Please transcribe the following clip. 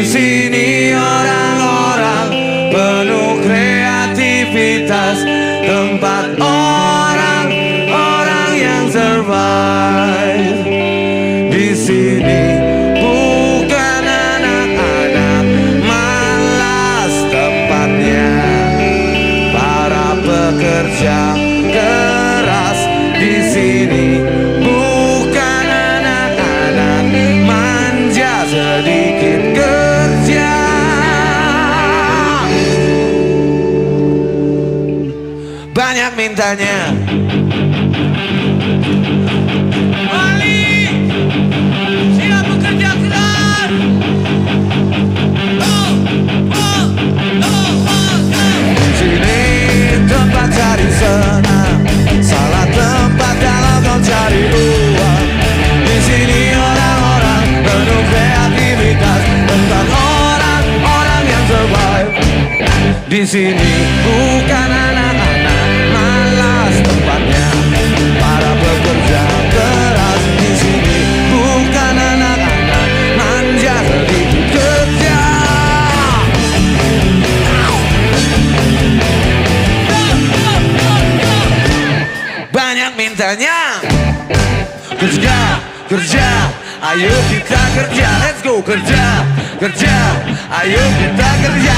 Di sini orang-orang penuh kreativitas, tempat orang-orang yang survive. Di sini bukan anak-anak malas tempatnya, para pekerja keras. Di sini bukan anak-anak manja sedikit kerja. Banyak mintanya. Balik, siap bekerja keras. Sini tempat cari senang, salah tempat kalau kau cari uang. Di sini orang-orang penuh kreativitas, tentang orang-orang yang survive. Di sini bukan anak-anak malas tempatnya, para pekerja keras. Di sini bukan anak-anak manja sedikit kerja. Banyak mintanya. Kerja, kerja, ayo kita kerja. Let's go kerja, kerja, ayo kita kerja.